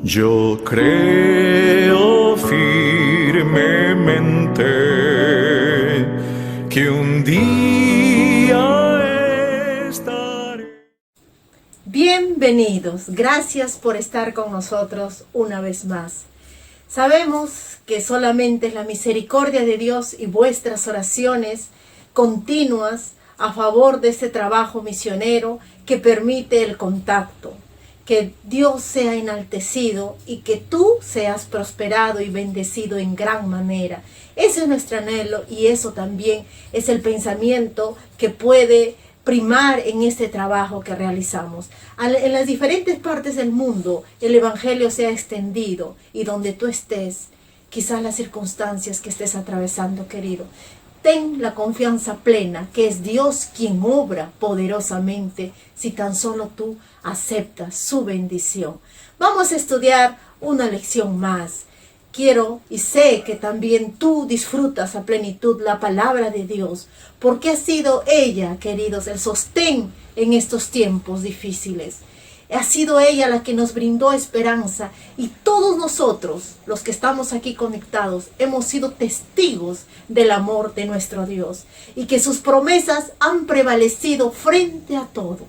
Yo creo firmemente que un día estaré. Bienvenidos, gracias por estar con nosotros una vez más. Sabemos que solamente es la misericordia de Dios y vuestras oraciones continuas a favor de este trabajo misionero que permite el contacto. Que Dios sea enaltecido y que tú seas prosperado y bendecido en gran manera. Ese es nuestro anhelo y eso también es el pensamiento que puede primar en este trabajo que realizamos. En las diferentes partes del mundo el Evangelio se ha extendido y donde tú estés, quizás las circunstancias que estés atravesando, querido, ten la confianza plena que es Dios quien obra poderosamente si tan solo tú aceptas su bendición. Vamos a estudiar una lección más. Quiero y sé que también tú disfrutas a plenitud la palabra de Dios, porque ha sido ella, queridos, el sostén en estos tiempos difíciles. Ha sido ella la que nos brindó esperanza y todos nosotros, los que estamos aquí conectados, hemos sido testigos del amor de nuestro Dios y que sus promesas han prevalecido frente a todo,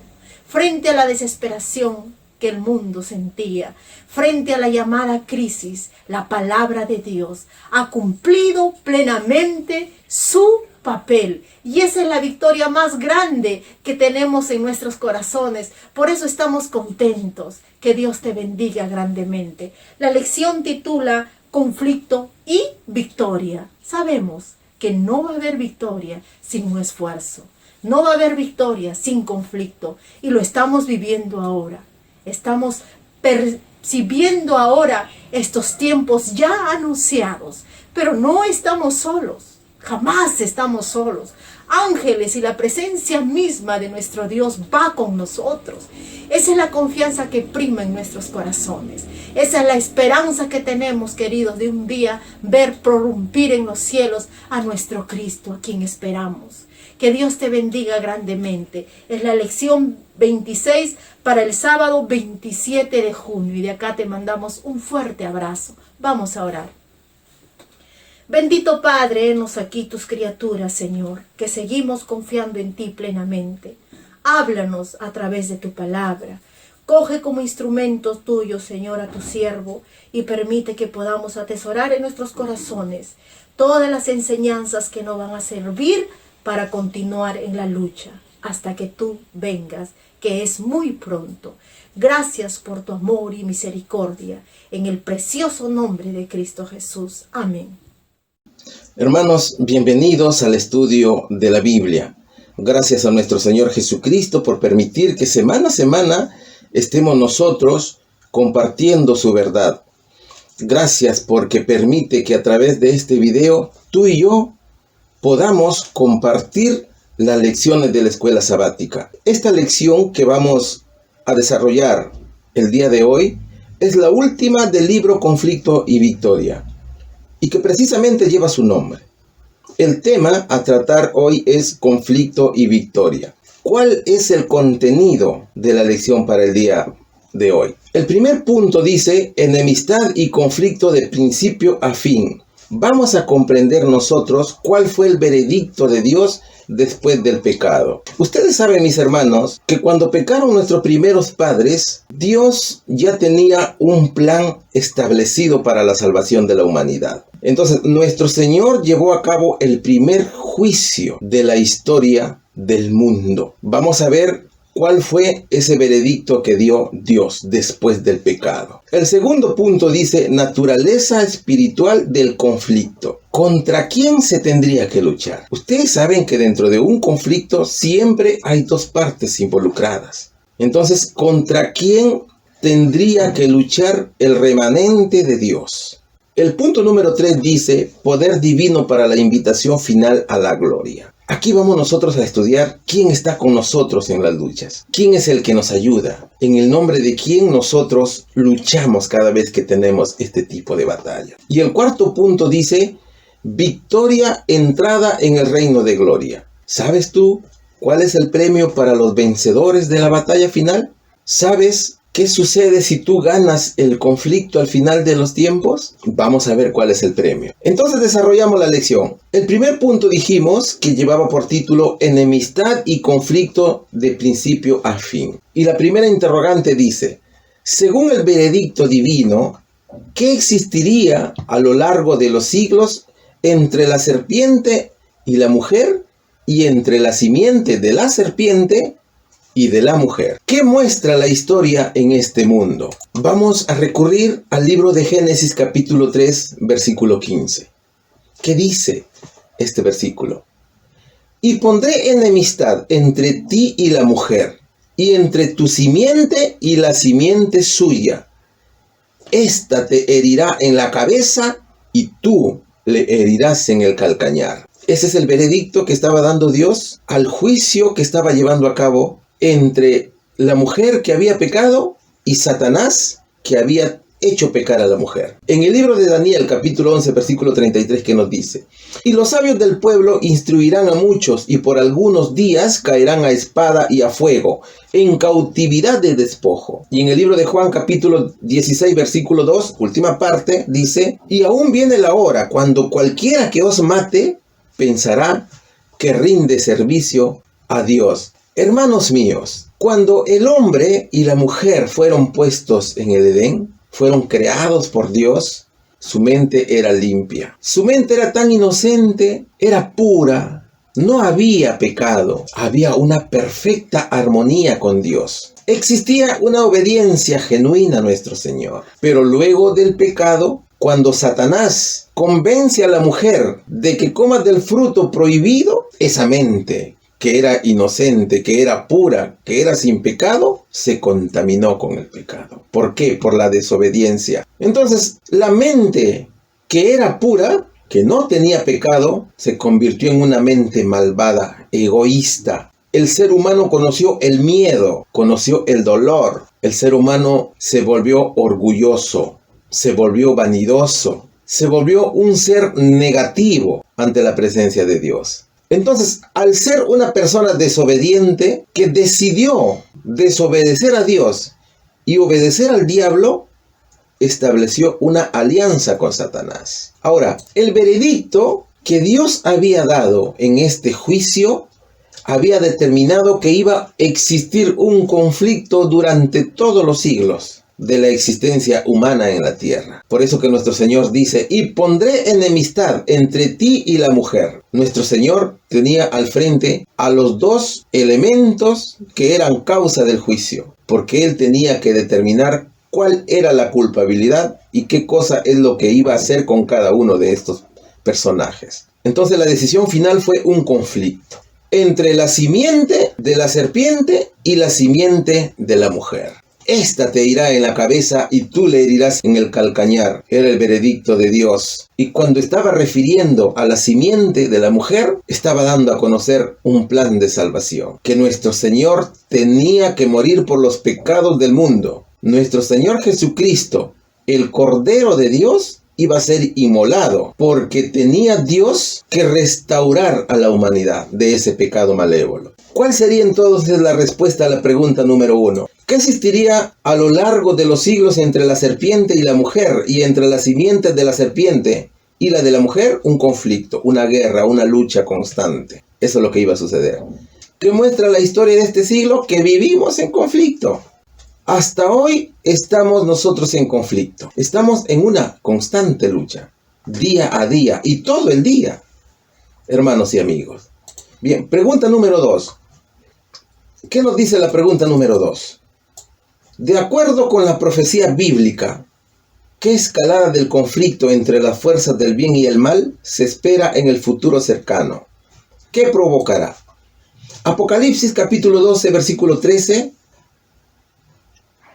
frente a la desesperación que el mundo sentía, frente a la llamada crisis. La palabra de Dios ha cumplido plenamente su papel y esa es la victoria más grande que tenemos en nuestros corazones. Por eso estamos contentos. Que Dios te bendiga grandemente. La lección titula Conflicto y Victoria. Sabemos que no va a haber victoria sin un esfuerzo. No va a haber victoria sin conflicto y lo estamos viviendo ahora. Estamos percibiendo ahora estos tiempos ya anunciados, pero no estamos solos. Jamás estamos solos. Ángeles y la presencia misma de nuestro Dios va con nosotros. Esa es la confianza que prima en nuestros corazones. Esa es la esperanza que tenemos, queridos, de un día ver prorrumpir en los cielos a nuestro Cristo, a quien esperamos. Que Dios te bendiga grandemente. Es la lección 26 para el sábado 27 de junio. Y de acá te mandamos un fuerte abrazo. Vamos a orar. Bendito Padre, henos aquí tus criaturas, Señor, que seguimos confiando en ti plenamente. Háblanos a través de tu palabra. Coge como instrumento tuyo, Señor, a tu siervo y permite que podamos atesorar en nuestros corazones todas las enseñanzas que nos van a servir para continuar en la lucha hasta que tú vengas, que es muy pronto. Gracias por tu amor y misericordia, en el precioso nombre de Cristo Jesús. Amén. Hermanos, bienvenidos al estudio de la Biblia. Gracias a nuestro Señor Jesucristo por permitir que semana a semana estemos nosotros compartiendo su verdad. Gracias porque permite que a través de este video tú y yo podamos compartir las lecciones de la escuela sabática. Esta lección que vamos a desarrollar el día de hoy es la última del libro Conflicto y Victoria, y que precisamente lleva su nombre. El tema a tratar hoy es conflicto y victoria. ¿Cuál es el contenido de la lección para el día de hoy? El primer punto dice enemistad y conflicto de principio a fin. Vamos a comprender nosotros cuál fue el veredicto de Dios después del pecado. Ustedes saben, mis hermanos, que cuando pecaron nuestros primeros padres, Dios ya tenía un plan establecido para la salvación de la humanidad. Entonces, nuestro Señor llevó a cabo el primer juicio de la historia del mundo. Vamos a ver cuál fue ese veredicto que dio Dios después del pecado. El segundo punto dice naturaleza espiritual del conflicto. ¿Contra quién se tendría que luchar? Ustedes saben que dentro de un conflicto siempre hay dos partes involucradas. Entonces, ¿contra quién tendría que luchar el remanente de Dios? El punto número 3 dice poder divino para la invitación final a la gloria. Aquí vamos nosotros a estudiar quién está con nosotros en las luchas. ¿Quién es el que nos ayuda? En el nombre de quién nosotros luchamos cada vez que tenemos este tipo de batalla. Y el cuarto punto dice victoria, entrada en el reino de gloria. ¿Sabes tú cuál es el premio para los vencedores de la batalla final? ¿Sabes ¿Qué sucede si tú ganas el conflicto al final de los tiempos? Vamos a ver cuál es el premio. Entonces desarrollamos la lección. El primer punto dijimos que llevaba por título enemistad y conflicto de principio a fin. Y la primera interrogante dice, según el veredicto divino, ¿qué existiría a lo largo de los siglos entre la serpiente y la mujer y entre la simiente de la serpiente y de la mujer? ¿Qué muestra la historia en este mundo? Vamos a recurrir al libro de Génesis capítulo 3, versículo 15. ¿Qué dice este versículo? Y pondré enemistad entre ti y la mujer, y entre tu simiente y la simiente suya. Esta te herirá en la cabeza y tú le herirás en el calcañar. Ese es el veredicto que estaba dando Dios al juicio que estaba llevando a cabo entre la mujer que había pecado y Satanás que había hecho pecar a la mujer. En el libro de Daniel, capítulo 11, versículo 33, que nos dice, y los sabios del pueblo instruirán a muchos, y por algunos días caerán a espada y a fuego, en cautividad de despojo. Y en el libro de Juan, capítulo 16, versículo 2, última parte, dice, y aún viene la hora cuando cualquiera que os mate pensará que rinde servicio a Dios. Hermanos míos, cuando el hombre y la mujer fueron puestos en el Edén, fueron creados por Dios, su mente era limpia. Su mente era tan inocente, era pura, no había pecado, había una perfecta armonía con Dios. Existía una obediencia genuina a nuestro Señor. Pero luego del pecado, cuando Satanás convence a la mujer de que coma del fruto prohibido, esa mente que era inocente, que era pura, que era sin pecado, se contaminó con el pecado. ¿Por qué? Por la desobediencia. Entonces, la mente que era pura, que no tenía pecado, se convirtió en una mente malvada, egoísta. El ser humano conoció el miedo, conoció el dolor. El ser humano se volvió orgulloso, se volvió vanidoso, se volvió un ser negativo ante la presencia de Dios. Entonces, al ser una persona desobediente que decidió desobedecer a Dios y obedecer al diablo, estableció una alianza con Satanás. Ahora, el veredicto que Dios había dado en este juicio había determinado que iba a existir un conflicto durante todos los siglos de la existencia humana en la tierra. Por eso que nuestro Señor dice, y pondré enemistad entre ti y la mujer. Nuestro Señor tenía al frente a los dos elementos que eran causa del juicio, porque Él tenía que determinar cuál era la culpabilidad y qué cosa es lo que iba a hacer con cada uno de estos personajes. Entonces la decisión final fue un conflicto entre la simiente de la serpiente y la simiente de la mujer. Esta te irá en la cabeza y tú le herirás en el calcañar. Era el veredicto de Dios. Y cuando estaba refiriendo a la simiente de la mujer, estaba dando a conocer un plan de salvación. Que nuestro Señor tenía que morir por los pecados del mundo. Nuestro Señor Jesucristo, el Cordero de Dios, iba a ser inmolado, porque tenía Dios que restaurar a la humanidad de ese pecado malévolo. ¿Cuál sería entonces la respuesta a la pregunta número 1? ¿Qué existiría a lo largo de los siglos entre la serpiente y la mujer, y entre la simiente de la serpiente y la de la mujer? Un conflicto, una guerra, una lucha constante. Eso es lo que iba a suceder. ¿Qué muestra la historia de este siglo? Que vivimos en conflicto. Hasta hoy estamos nosotros en conflicto. Estamos en una constante lucha, día a día y todo el día, hermanos y amigos. Bien, pregunta número 2. ¿Qué nos dice la pregunta número 2? De acuerdo con la profecía bíblica, ¿qué escalada del conflicto entre las fuerzas del bien y el mal se espera en el futuro cercano? ¿Qué provocará? Apocalipsis capítulo 12, versículo 13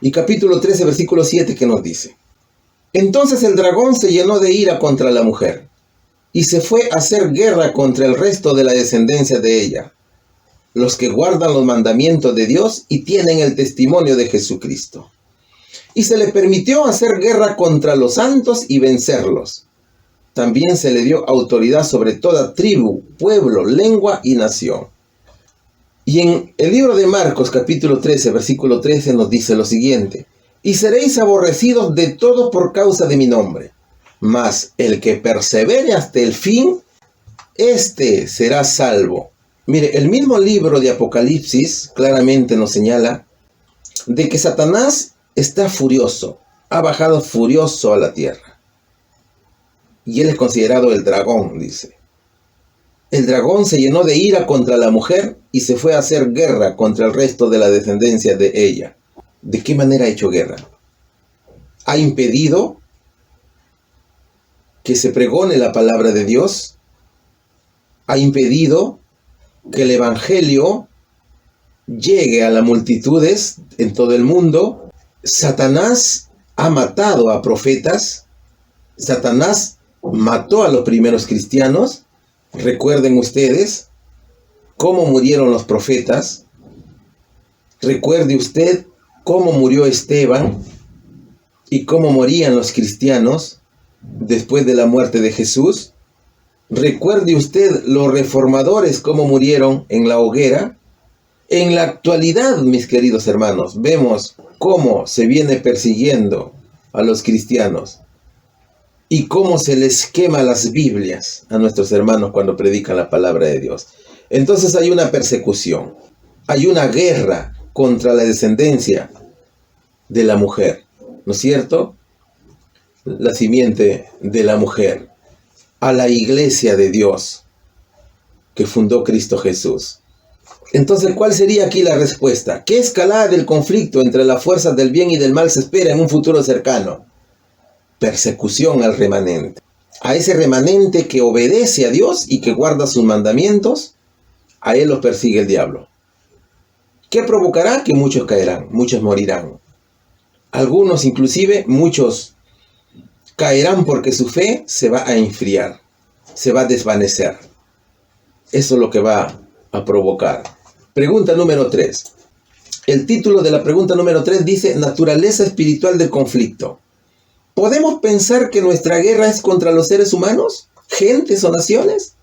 y capítulo 13, versículo 7, que nos dice: entonces el dragón se llenó de ira contra la mujer y se fue a hacer guerra contra el resto de la descendencia de ella, los que guardan los mandamientos de Dios y tienen el testimonio de Jesucristo. Y se le permitió hacer guerra contra los santos y vencerlos. También se le dio autoridad sobre toda tribu, pueblo, lengua y nación. Y en el libro de Marcos, capítulo 13, versículo 13, nos dice lo siguiente: y seréis aborrecidos de todos por causa de mi nombre. Mas el que persevere hasta el fin, éste será salvo. Mire, el mismo libro de Apocalipsis claramente nos señala de que Satanás está furioso, ha bajado furioso a la tierra. Y él es considerado el dragón, dice. El dragón se llenó de ira contra la mujer y se fue a hacer guerra contra el resto de la descendencia de ella. ¿De qué manera ha hecho guerra? Ha impedido que se pregone la palabra de Dios. Ha impedido que el evangelio llegue a las multitudes en todo el mundo. Satanás ha matado a profetas. Satanás mató a los primeros cristianos. Recuerden ustedes cómo murieron los profetas. Recuerde usted cómo murió Esteban y cómo morían los cristianos después de la muerte de Jesús. Recuerde usted los reformadores cómo murieron en la hoguera. En la actualidad, mis queridos hermanos, vemos cómo se viene persiguiendo a los cristianos y cómo se les quema las Biblias a nuestros hermanos cuando predican la palabra de Dios. Entonces hay una persecución, hay una guerra contra la descendencia de la mujer, ¿no es cierto? La simiente de la mujer, a la iglesia de Dios que fundó Cristo Jesús. Entonces, ¿cuál sería aquí la respuesta? ¿Qué escalada del conflicto entre las fuerzas del bien y del mal se espera en un futuro cercano? Persecución al remanente. A ese remanente que obedece a Dios y que guarda sus mandamientos, a él lo persigue el diablo. ¿Qué provocará? Que muchos caerán, muchos morirán. Algunos, inclusive, muchos caerán porque su fe se va a enfriar, se va a desvanecer. Eso es lo que va a provocar. Pregunta número 3. El título de la pregunta número 3 dice: naturaleza espiritual del conflicto. ¿Podemos pensar que nuestra guerra es contra los seres humanos, gentes o naciones?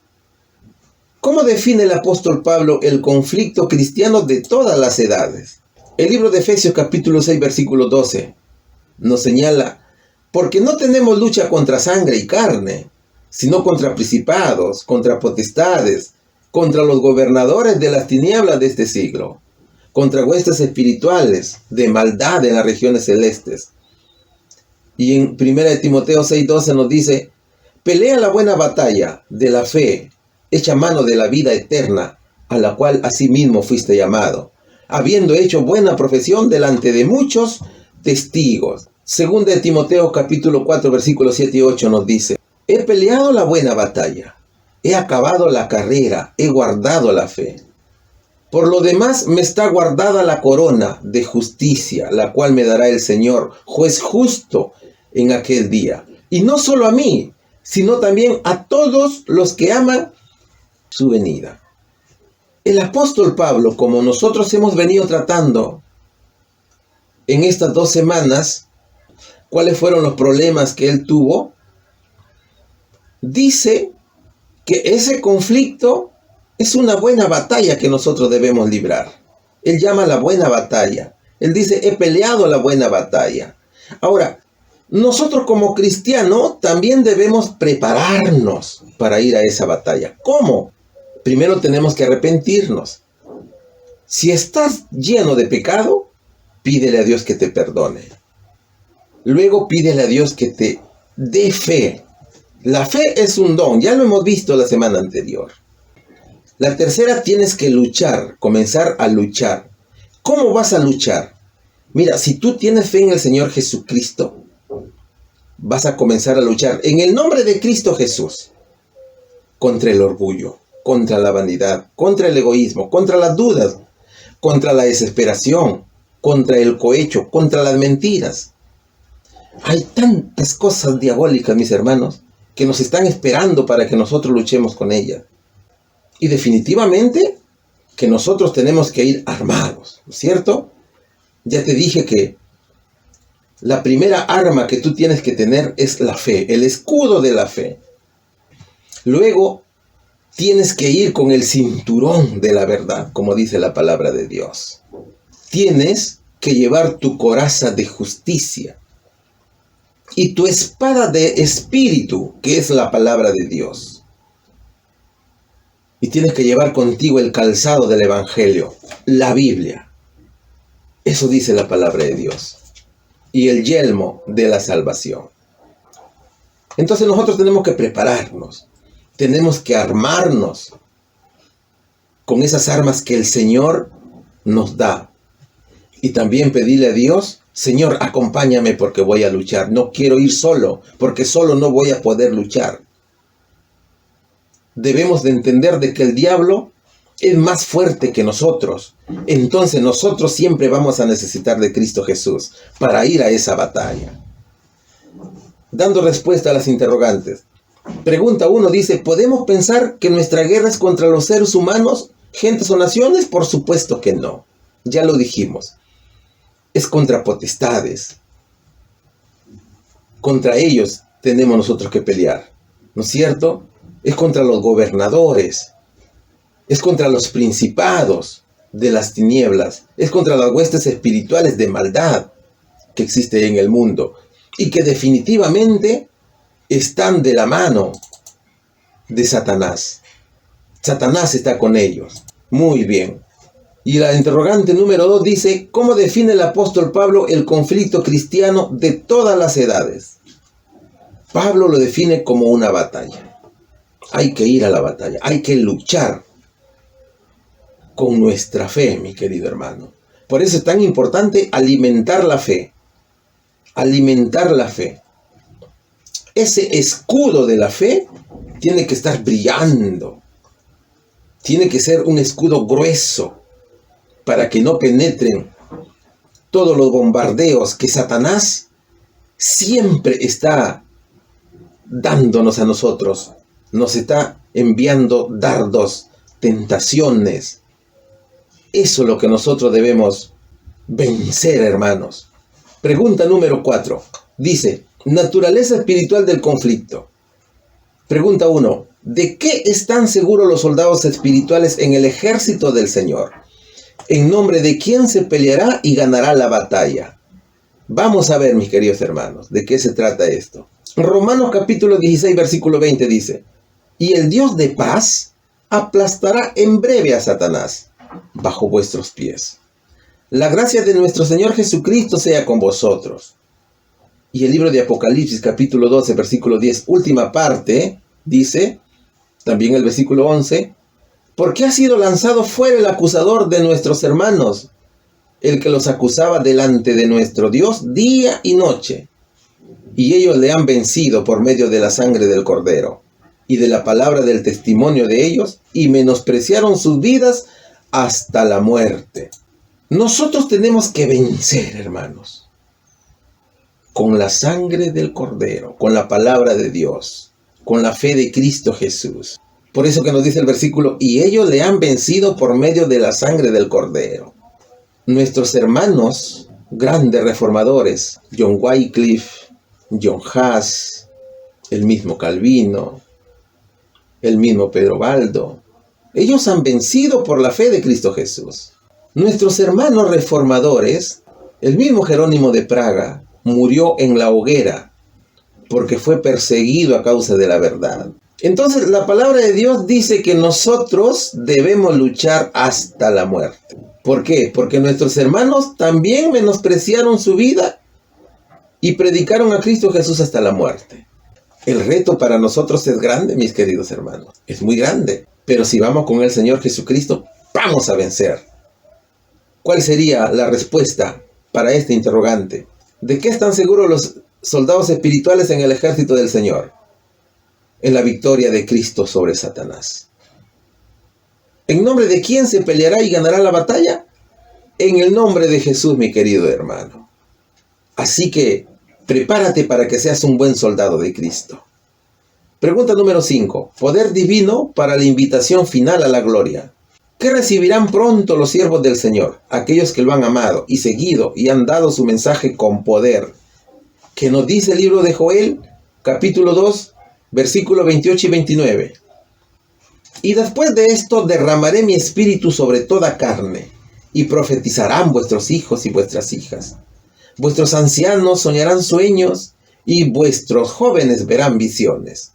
¿Cómo define el apóstol Pablo el conflicto cristiano de todas las edades? El libro de Efesios capítulo 6 versículo 12 nos señala: porque no tenemos lucha contra sangre y carne, sino contra principados, contra potestades, contra los gobernadores de las tinieblas de este siglo, contra huestes espirituales de maldad en las regiones celestes. Y en 1 Timoteo 6:12 nos dice: pelea la buena batalla de la fe, echa mano de la vida eterna, a la cual asimismo fuiste llamado, habiendo hecho buena profesión delante de muchos testigos. 2 Timoteo capítulo 4 versículos 7 y 8 nos dice: he peleado la buena batalla, he acabado la carrera, he guardado la fe. Por lo demás me está guardada la corona de justicia, la cual me dará el Señor, juez justo, en aquel día. Y no solo a mí, sino también a todos los que aman su venida. El apóstol Pablo, como nosotros hemos venido tratando en estas 2 semanas, cuáles fueron los problemas que él tuvo, dice que ese conflicto es una buena batalla que nosotros debemos librar. Él llama la buena batalla. Él dice: he peleado la buena batalla. Ahora, nosotros como cristianos también debemos prepararnos para ir a esa batalla. ¿Cómo? Primero tenemos que arrepentirnos. Si estás lleno de pecado, pídele a Dios que te perdone. Luego pídele a Dios que te dé fe. La fe es un don, ya lo hemos visto la semana anterior. La tercera, tienes que luchar, comenzar a luchar. ¿Cómo vas a luchar? Mira, si tú tienes fe en el Señor Jesucristo, vas a comenzar a luchar en el nombre de Cristo Jesús contra el orgullo, contra la vanidad, contra el egoísmo, contra las dudas, contra la desesperación, contra el cohecho, contra las mentiras. Hay tantas cosas diabólicas, mis hermanos, que nos están esperando para que nosotros luchemos con ellas. Y definitivamente que nosotros tenemos que ir armados, ¿no es cierto? Ya te dije que la primera arma que tú tienes que tener es la fe, el escudo de la fe. Luego tienes que ir con el cinturón de la verdad, como dice la palabra de Dios. Tienes que llevar tu coraza de justicia y tu espada de espíritu, que es la palabra de Dios. Y tienes que llevar contigo el calzado del Evangelio, la Biblia. Eso dice la palabra de Dios. Y el yelmo de la salvación. Entonces nosotros tenemos que prepararnos. Tenemos que armarnos con esas armas que el Señor nos da. Y también pedirle a Dios, Señor, acompáñame porque voy a luchar. No quiero ir solo, porque solo no voy a poder luchar. Debemos de entender de que el diablo es más fuerte que nosotros. Entonces nosotros siempre vamos a necesitar de Cristo Jesús para ir a esa batalla. Dando respuesta a las interrogantes. Pregunta 1 dice, ¿podemos pensar que nuestra guerra es contra los seres humanos, gentes o naciones? Por supuesto que no. Ya lo dijimos. Es contra potestades. Contra ellos tenemos nosotros que pelear. ¿No es cierto? Es contra los gobernadores. Es contra los principados de las tinieblas. Es contra las huestes espirituales de maldad que existe en el mundo. Y que definitivamente están de la mano de Satanás. Satanás está con ellos. Muy bien. Y la interrogante número 2 dice, ¿cómo define el apóstol Pablo el conflicto cristiano de todas las edades? Pablo lo define como una batalla. Hay que ir a la batalla, hay que luchar con nuestra fe, mi querido hermano. Por eso es tan importante alimentar la fe. Alimentar la fe. Ese escudo de la fe tiene que estar brillando. Tiene que ser un escudo grueso para que no penetren todos los bombardeos que Satanás siempre está dándonos a nosotros. Nos está enviando dardos, tentaciones. Eso es lo que nosotros debemos vencer, hermanos. Pregunta número 4. Dice, naturaleza espiritual del conflicto. Pregunta 1. ¿De qué están seguros los soldados espirituales en el ejército del Señor? ¿En nombre de quién se peleará y ganará la batalla? Vamos a ver, mis queridos hermanos, de qué se trata esto. Romanos capítulo 16, versículo 20 dice, y el Dios de paz aplastará en breve a Satanás bajo vuestros pies. La gracia de nuestro Señor Jesucristo sea con vosotros. Y el libro de Apocalipsis capítulo 12, versículo 10, última parte, dice, también el versículo 11, porque ha sido lanzado fuera el acusador de nuestros hermanos, el que los acusaba delante de nuestro Dios día y noche. Y ellos le han vencido por medio de la sangre del Cordero y de la palabra del testimonio de ellos, y menospreciaron sus vidas hasta la muerte. Nosotros tenemos que vencer, hermanos, con la sangre del Cordero, con la palabra de Dios, con la fe de Cristo Jesús. Por eso que nos dice el versículo, y ellos le han vencido por medio de la sangre del Cordero. Nuestros hermanos, grandes reformadores, John Wycliffe, John Huss, el mismo Calvino, el mismo Pedro Baldo, ellos han vencido por la fe de Cristo Jesús. Nuestros hermanos reformadores, el mismo Jerónimo de Praga, murió en la hoguera porque fue perseguido a causa de la verdad. Entonces la palabra de Dios dice que nosotros debemos luchar hasta la muerte. ¿Por qué? Porque nuestros hermanos también menospreciaron su vida y predicaron a Cristo Jesús hasta la muerte. El reto para nosotros es grande, mis queridos hermanos. Es muy grande. Pero si vamos con el Señor Jesucristo, vamos a vencer. ¿Cuál sería la respuesta para este interrogante? ¿De qué están seguros los soldados espirituales en el ejército del Señor? En la victoria de Cristo sobre Satanás. ¿En nombre de quién se peleará y ganará la batalla? En el nombre de Jesús, mi querido hermano. Así que prepárate para que seas un buen soldado de Cristo. Pregunta número 5. Poder divino para la invitación final a la gloria. ¿Qué recibirán pronto los siervos del Señor? Aquellos que lo han amado y seguido y han dado su mensaje con poder. ¿Qué nos dice el libro de Joel, capítulo 2, versículos 28 y 29? Y después de esto derramaré mi espíritu sobre toda carne, y profetizarán vuestros hijos y vuestras hijas. Vuestros ancianos soñarán sueños y vuestros jóvenes verán visiones.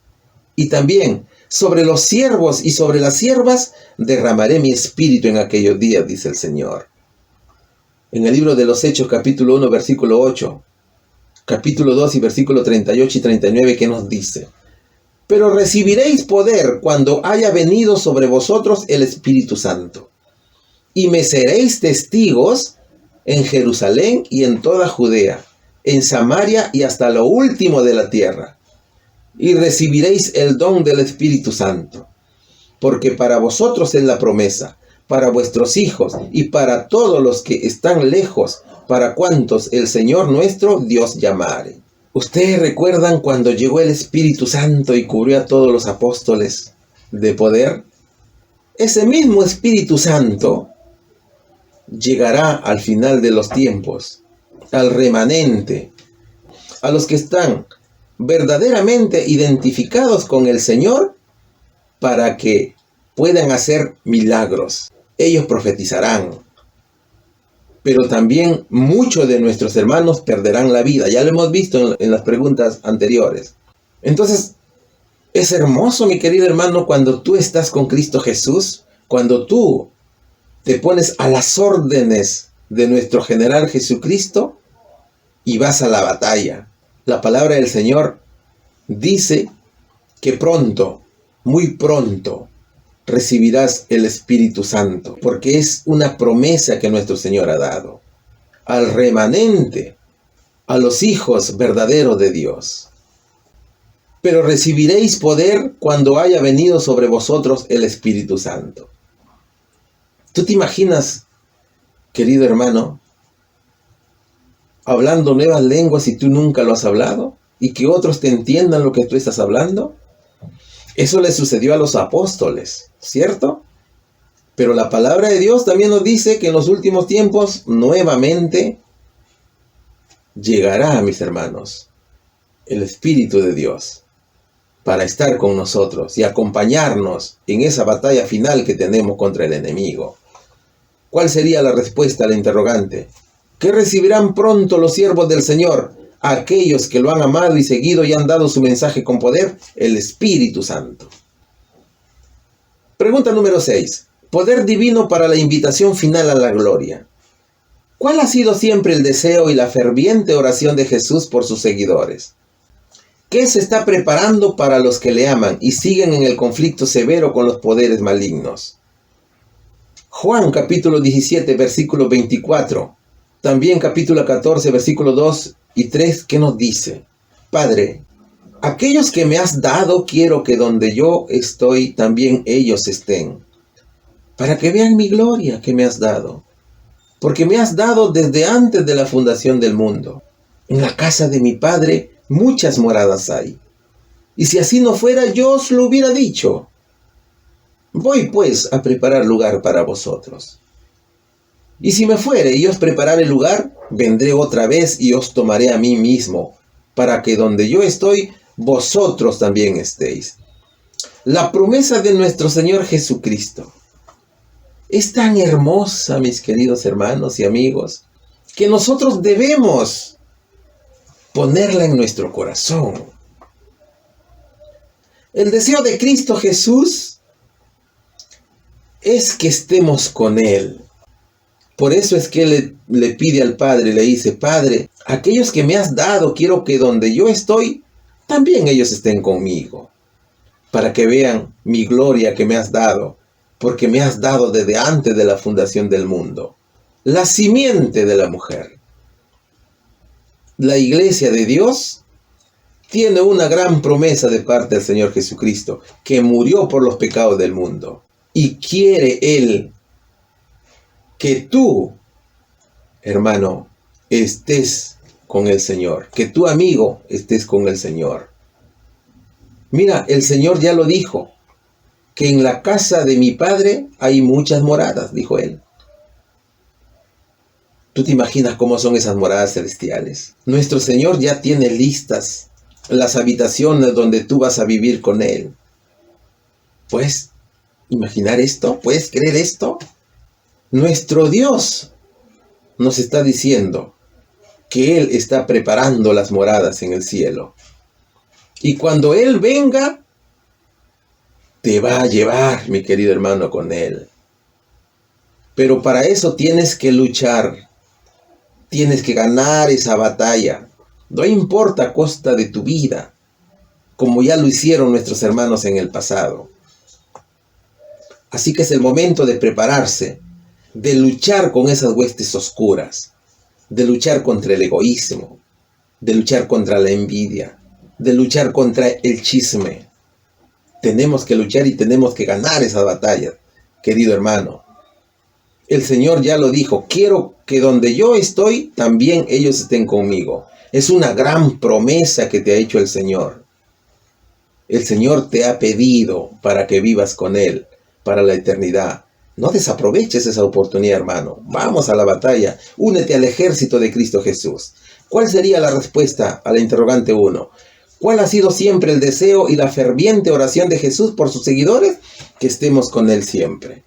Y también sobre los siervos y sobre las siervas derramaré mi espíritu en aquellos días, dice el Señor. En el libro de los Hechos, capítulo 1, versículo 8, capítulo 2 y versículo 38 y 39, ¿qué nos dice? Pero recibiréis poder cuando haya venido sobre vosotros el Espíritu Santo. Y me seréis testigos en Jerusalén y en toda Judea, en Samaria y hasta lo último de la tierra. Y recibiréis el don del Espíritu Santo. Porque para vosotros es la promesa, para vuestros hijos y para todos los que están lejos, para cuantos el Señor nuestro Dios llamare. ¿Ustedes recuerdan cuando llegó el Espíritu Santo y cubrió a todos los apóstoles de poder? Ese mismo Espíritu Santo llegará al final de los tiempos, al remanente, a los que están verdaderamente identificados con el Señor para que puedan hacer milagros. Ellos profetizarán, pero también muchos de nuestros hermanos perderán la vida. Ya lo hemos visto en las preguntas anteriores. Entonces, es hermoso, mi querido hermano, cuando tú estás con Cristo Jesús, cuando tú te pones a las órdenes de nuestro general Jesucristo y vas a la batalla. La palabra del Señor dice que pronto, muy pronto, recibirás el Espíritu Santo, porque es una promesa que nuestro Señor ha dado al remanente, a los hijos verdaderos de Dios. Pero recibiréis poder cuando haya venido sobre vosotros el Espíritu Santo. ¿Tú te imaginas, querido hermano, hablando nuevas lenguas y tú nunca lo has hablado? ¿Y que otros te entiendan lo que tú estás hablando? Eso le sucedió a los apóstoles, ¿cierto? Pero la palabra de Dios también nos dice que en los últimos tiempos nuevamente llegará, mis hermanos, el Espíritu de Dios para estar con nosotros y acompañarnos en esa batalla final que tenemos contra el enemigo. ¿Cuál sería la respuesta al interrogante? ¿Qué recibirán pronto los siervos del Señor? Aquellos que lo han amado y seguido y han dado su mensaje con poder, el Espíritu Santo. Pregunta número 6. Poder divino para la invitación final a la gloria. ¿Cuál ha sido siempre el deseo y la ferviente oración de Jesús por sus seguidores? ¿Qué se está preparando para los que le aman y siguen en el conflicto severo con los poderes malignos? Juan capítulo 17, versículo 24. También capítulo 14, versículo 2 y 3, ¿qué nos dice? Padre, aquellos que me has dado, quiero que donde yo estoy, también ellos estén, para que vean mi gloria que me has dado, porque me has dado desde antes de la fundación del mundo. En la casa de mi Padre muchas moradas hay, y si así no fuera, yo os lo hubiera dicho. Voy pues a preparar lugar para vosotros. Y si me fuere y os prepararé lugar, vendré otra vez y os tomaré a mí mismo, para que donde yo estoy, vosotros también estéis. La promesa de nuestro Señor Jesucristo es tan hermosa, mis queridos hermanos y amigos, que nosotros debemos ponerla en nuestro corazón. El deseo de Cristo Jesús es que estemos con Él. Por eso es que Él le pide al Padre, le dice, Padre, aquellos que me has dado, quiero que donde yo estoy, también ellos estén conmigo, para que vean mi gloria que me has dado, porque me has dado desde antes de la fundación del mundo. La simiente de la mujer. La iglesia de Dios tiene una gran promesa de parte del Señor Jesucristo, que murió por los pecados del mundo, y quiere Él que tú, hermano, estés con el Señor, que tu amigo estés con el Señor. Mira, el Señor ya lo dijo, que en la casa de mi Padre hay muchas moradas, dijo Él. ¿Tú te imaginas cómo son esas moradas celestiales? Nuestro Señor ya tiene listas las habitaciones donde tú vas a vivir con Él. ¿Puedes imaginar esto? ¿Puedes creer esto? Nuestro Dios nos está diciendo que Él está preparando las moradas en el cielo. Y cuando Él venga, te va a llevar, mi querido hermano, con Él. Pero para eso tienes que luchar. Tienes que ganar esa batalla. No importa a costa de tu vida, como ya lo hicieron nuestros hermanos en el pasado. Así que es el momento de prepararse, de luchar con esas huestes oscuras, de luchar contra el egoísmo, de luchar contra la envidia, de luchar contra el chisme. Tenemos que luchar y tenemos que ganar esa batalla, querido hermano. El Señor ya lo dijo, quiero que donde yo estoy, también ellos estén conmigo. Es una gran promesa que te ha hecho el Señor. El Señor te ha pedido para que vivas con Él, para la eternidad. No desaproveches esa oportunidad, hermano. Vamos a la batalla. Únete al ejército de Cristo Jesús. ¿Cuál sería la respuesta a la interrogante 1? ¿Cuál ha sido siempre el deseo y la ferviente oración de Jesús por sus seguidores? Que estemos con Él siempre.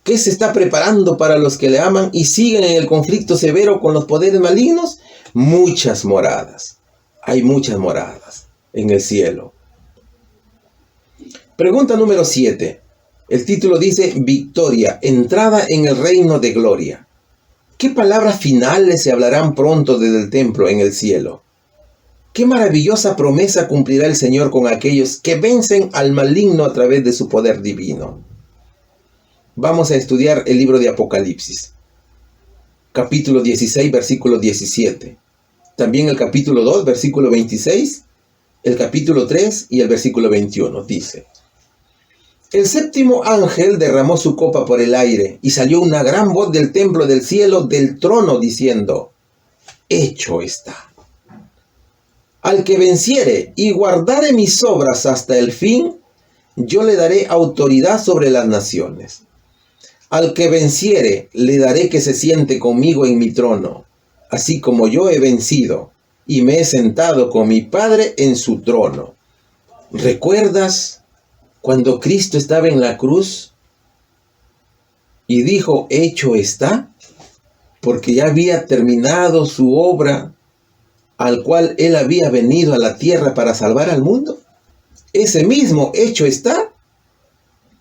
¿Qué se está preparando para los que le aman y siguen en el conflicto severo con los poderes malignos? Muchas moradas. Hay muchas moradas en el cielo. Pregunta número 7. El título dice, Victoria, entrada en el reino de gloria. ¿Qué palabras finales se hablarán pronto desde el templo en el cielo? ¿Qué maravillosa promesa cumplirá el Señor con aquellos que vencen al maligno a través de su poder divino? Vamos a estudiar el libro de Apocalipsis, capítulo 16, versículo 17. También el capítulo 2, versículo 26, el capítulo 3 y el versículo 21. Dice, el séptimo ángel derramó su copa por el aire y salió una gran voz del templo del cielo, del trono, diciendo, hecho está. Al que venciere y guardare mis obras hasta el fin, yo le daré autoridad sobre las naciones. Al que venciere, le daré que se siente conmigo en mi trono, así como yo he vencido y me he sentado con mi Padre en su trono. ¿Recuerdas cuando Cristo estaba en la cruz y dijo, hecho está? Porque ya había terminado su obra al cual Él había venido a la tierra para salvar al mundo. Ese mismo hecho está,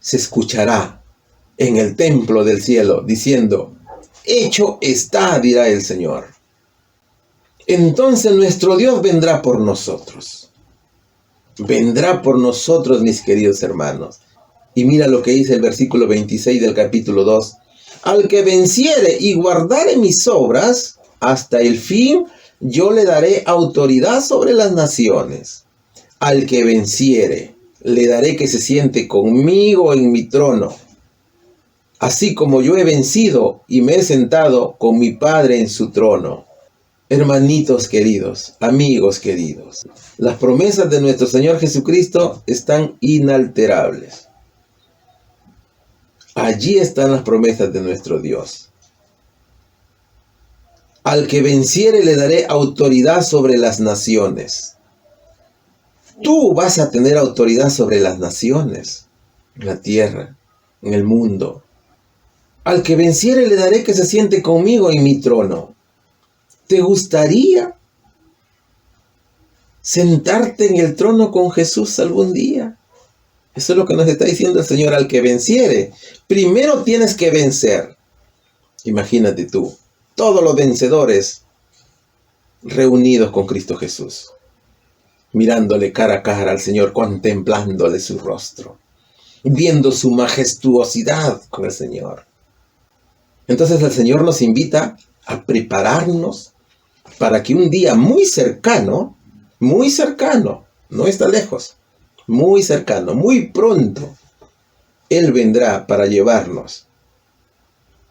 se escuchará en el templo del cielo, diciendo, hecho está, dirá el Señor. Entonces nuestro Dios vendrá por nosotros. Vendrá por nosotros, mis queridos hermanos. Y mira lo que dice el versículo 26 del capítulo 2. Al que venciere y guardare mis obras hasta el fin, yo le daré autoridad sobre las naciones. Al que venciere, le daré que se siente conmigo en mi trono, así como yo he vencido y me he sentado con mi Padre en su trono. Hermanitos queridos, amigos queridos, las promesas de nuestro Señor Jesucristo están inalterables. Allí están las promesas de nuestro Dios. Al que venciere le daré autoridad sobre las naciones. Tú vas a tener autoridad sobre las naciones, en la tierra, en el mundo. Al que venciere le daré que se siente conmigo en mi trono. ¿Te gustaría sentarte en el trono con Jesús algún día? Eso es lo que nos está diciendo el Señor, al que venciere. Primero tienes que vencer. Imagínate tú, todos los vencedores reunidos con Cristo Jesús, mirándole cara a cara al Señor, contemplándole su rostro, viendo su majestuosidad con el Señor. Entonces el Señor nos invita a prepararnos para que un día muy cercano, no está lejos, muy cercano, muy pronto, Él vendrá para llevarnos.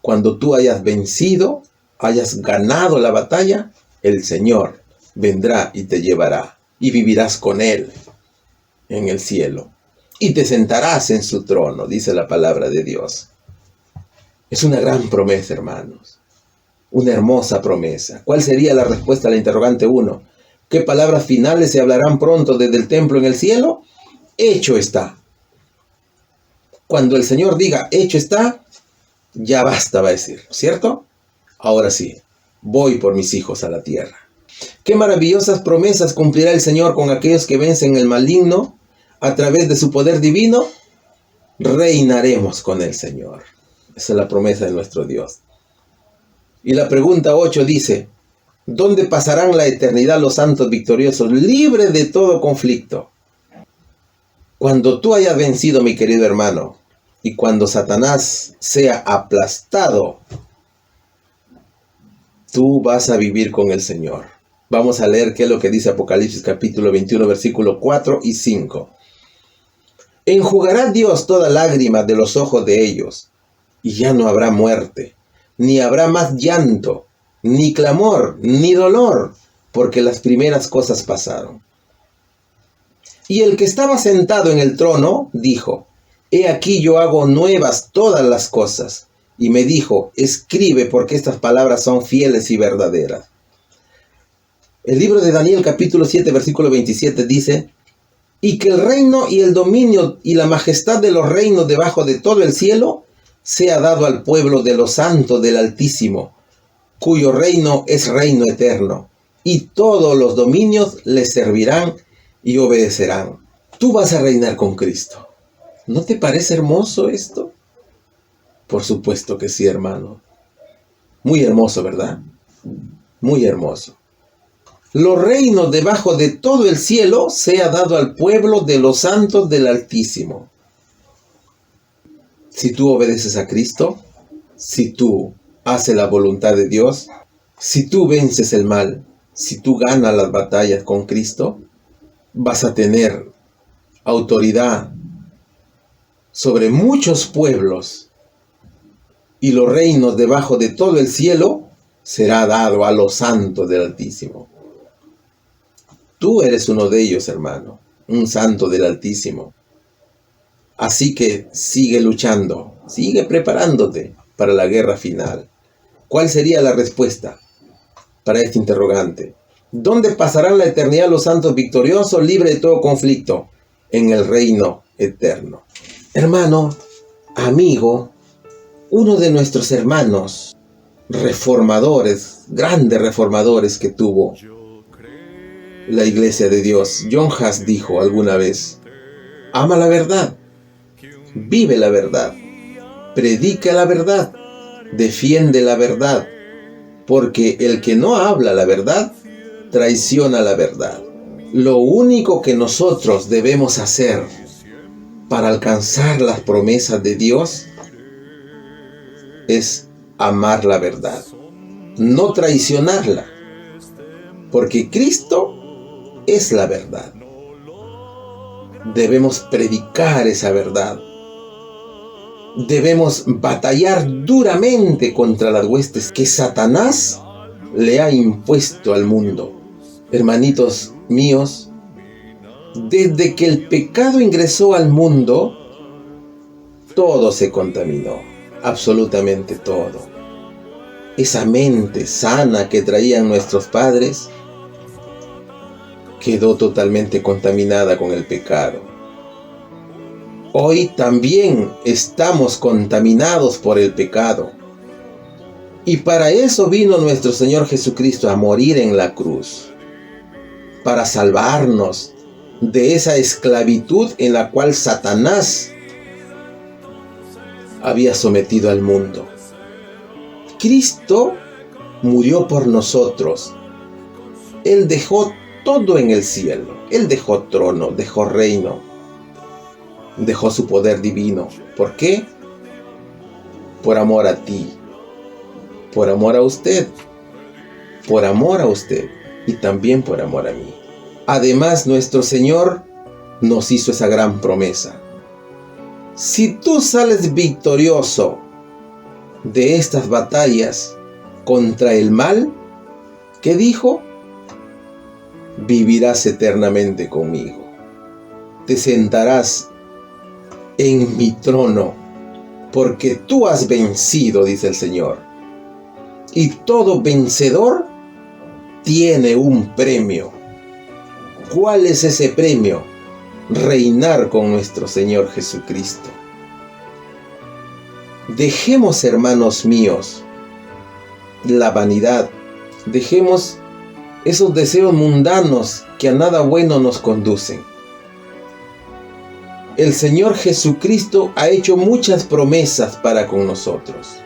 Cuando tú hayas vencido, hayas ganado la batalla, el Señor vendrá y te llevará y vivirás con Él en el cielo y te sentarás en su trono, dice la palabra de Dios. Es una gran promesa, hermanos. Una hermosa promesa. ¿Cuál sería la respuesta a la interrogante 1? ¿Qué palabras finales se hablarán pronto desde el templo en el cielo? Hecho está. Cuando el Señor diga, hecho está, Ya basta, va a decir, ¿cierto? Ahora sí, voy por mis hijos a la tierra. Qué maravillosas promesas cumplirá el Señor con aquellos que vencen el maligno a través de su poder divino. Reinaremos con el Señor. Esa es la promesa de nuestro Dios. Y la pregunta 8 dice, ¿dónde pasarán la eternidad los santos victoriosos, libres de todo conflicto? Cuando tú hayas vencido, mi querido hermano, y cuando Satanás sea aplastado, tú vas a vivir con el Señor. Vamos a leer qué es lo que dice Apocalipsis capítulo 21, versículo 4 y 5. Enjugará Dios toda lágrima de los ojos de ellos, y ya no habrá muerte, ni habrá más llanto, ni clamor, ni dolor, porque las primeras cosas pasaron. Y el que estaba sentado en el trono dijo, he aquí yo hago nuevas todas las cosas. Y me dijo, escribe porque estas palabras son fieles y verdaderas. El libro de Daniel capítulo 7 versículo 27 dice, y que el reino y el dominio y la majestad de los reinos debajo de todo el cielo sea dado al pueblo de los santos del Altísimo, cuyo reino es reino eterno, y todos los dominios le servirán y obedecerán. Tú vas a reinar con Cristo. ¿No te parece hermoso esto? Por supuesto que sí, hermano. Muy hermoso, ¿verdad? Muy hermoso. Los reinos debajo de todo el cielo sea dado al pueblo de los santos del Altísimo. Si tú obedeces a Cristo, si tú haces la voluntad de Dios, si tú vences el mal, si tú ganas las batallas con Cristo, vas a tener autoridad sobre muchos pueblos y los reinos debajo de todo el cielo será dado a los santos del Altísimo. Tú eres uno de ellos, hermano, un santo del Altísimo. Así que sigue luchando, sigue preparándote para la guerra final. ¿Cuál sería la respuesta para este interrogante? ¿Dónde pasarán la eternidad los santos victoriosos, libres de todo conflicto? En el reino eterno. Hermano, amigo, uno de nuestros hermanos reformadores, grandes reformadores que tuvo la Iglesia de Dios, John Huss, dijo alguna vez, ama la verdad, vive la verdad, predica la verdad, defiende la verdad, porque el que no habla la verdad, traiciona la verdad. Lo único que nosotros debemos hacer para alcanzar las promesas de Dios es amar la verdad, no traicionarla, porque Cristo es la verdad. Debemos predicar esa verdad. Debemos batallar duramente contra las huestes que Satanás le ha impuesto al mundo. Hermanitos míos, desde que el pecado ingresó al mundo, todo se contaminó, absolutamente todo. Esa mente sana que traían nuestros padres quedó totalmente contaminada con el pecado. Hoy también estamos contaminados por el pecado. Y para eso vino nuestro Señor Jesucristo a morir en la cruz, para salvarnos de esa esclavitud en la cual Satanás había sometido al mundo. Cristo murió por nosotros. Él dejó todo en el cielo. Él dejó trono, dejó reino, dejó su poder divino. ¿Por qué? Por amor a ti, por amor a usted, y también por amor a mí. Además, nuestro Señor nos hizo esa gran promesa. Si tú sales victorioso de estas batallas contra el mal, ¿qué dijo? Vivirás eternamente conmigo. Te sentarás en mi trono, porque tú has vencido, dice el Señor. Y todo vencedor tiene un premio. ¿Cuál es ese premio? Reinar con nuestro Señor Jesucristo. Dejemos, hermanos míos, la vanidad. Dejemos esos deseos mundanos que a nada bueno nos conducen. El Señor Jesucristo ha hecho muchas promesas para con nosotros,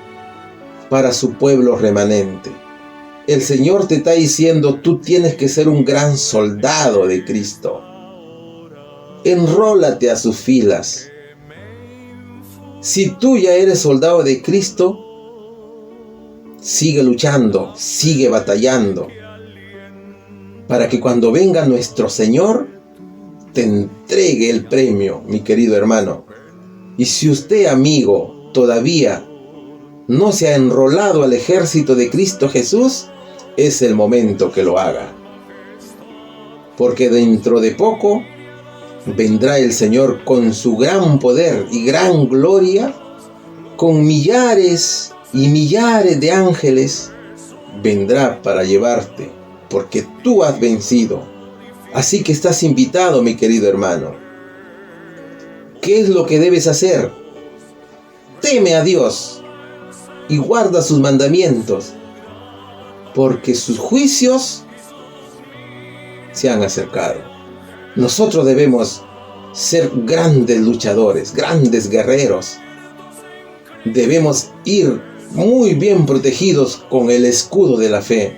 para su pueblo remanente. El Señor te está diciendo, tú tienes que ser un gran soldado de Cristo. Enrólate a sus filas. Si tú ya eres soldado de Cristo, sigue luchando, sigue batallando, para que cuando venga nuestro Señor, te entregue el premio, mi querido hermano. Y si usted, amigo, todavía no se ha enrolado al ejército de Cristo Jesús, es el momento que lo haga. Porque dentro de poco vendrá el Señor con su gran poder y gran gloria, con millares y millares de ángeles, vendrá para llevarte, porque tú has vencido. Así que estás invitado, mi querido hermano. ¿Qué es lo que debes hacer? Teme a Dios y guarda sus mandamientos, porque sus juicios se han acercado. Nosotros debemos ser grandes luchadores, grandes guerreros. Debemos ir muy bien protegidos con el escudo de la fe,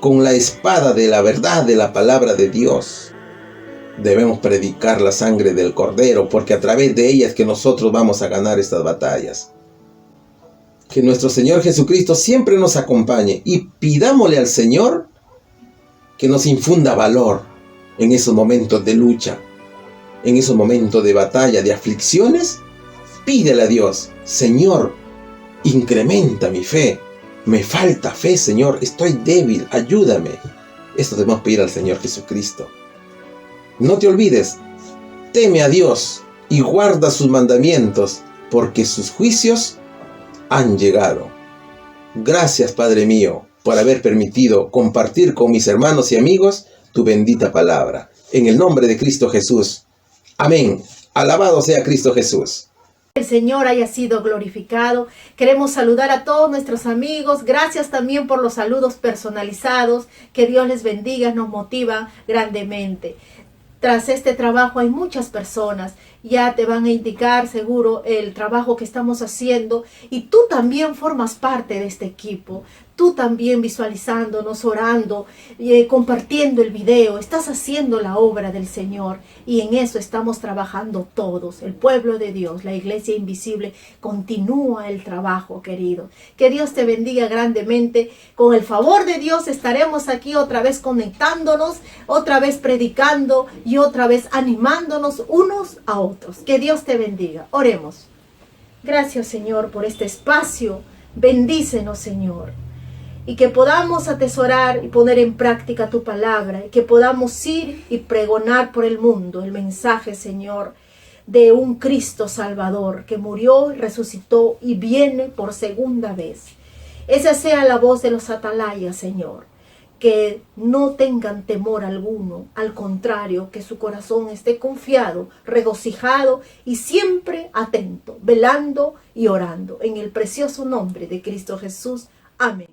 con la espada de la verdad de la palabra de Dios. Debemos predicar la sangre del Cordero, porque a través de ella es que nosotros vamos a ganar estas batallas. Que nuestro Señor Jesucristo siempre nos acompañe y pidámosle al Señor que nos infunda valor en esos momentos de lucha, en esos momentos de batalla, de aflicciones. Pídele a Dios, Señor, incrementa mi fe. Me falta fe, Señor, estoy débil, ayúdame. Esto debemos pedir al Señor Jesucristo. No te olvides, teme a Dios y guarda sus mandamientos, porque sus juicios han llegado. Gracias, Padre mío, por haber permitido compartir con mis hermanos y amigos tu bendita palabra. En el nombre de Cristo Jesús. Amén. Alabado sea Cristo Jesús. El Señor haya sido glorificado. Queremos saludar a todos nuestros amigos. Gracias también por los saludos personalizados. Que Dios les bendiga, nos motiva grandemente. Tras este trabajo hay muchas personas. Ya te van a indicar seguro el trabajo que estamos haciendo. Y tú también formas parte de este equipo. Tú también visualizándonos, orando, compartiendo el video. Estás haciendo la obra del Señor. Y en eso estamos trabajando todos. El pueblo de Dios, la iglesia invisible, continúa el trabajo, querido. Que Dios te bendiga grandemente. Con el favor de Dios estaremos aquí otra vez conectándonos, otra vez predicando y otra vez animándonos unos a otros. Que Dios te bendiga. Oremos. Gracias, Señor, por este espacio. Bendícenos, Señor. Y que podamos atesorar y poner en práctica tu palabra. Y que podamos ir y pregonar por el mundo el mensaje, Señor, de un Cristo Salvador que murió, resucitó y viene por segunda vez. Esa sea la voz de los atalayas, Señor. Que no tengan temor alguno. Al contrario, que su corazón esté confiado, regocijado y siempre atento, velando y orando. En el precioso nombre de Cristo Jesús. Amén.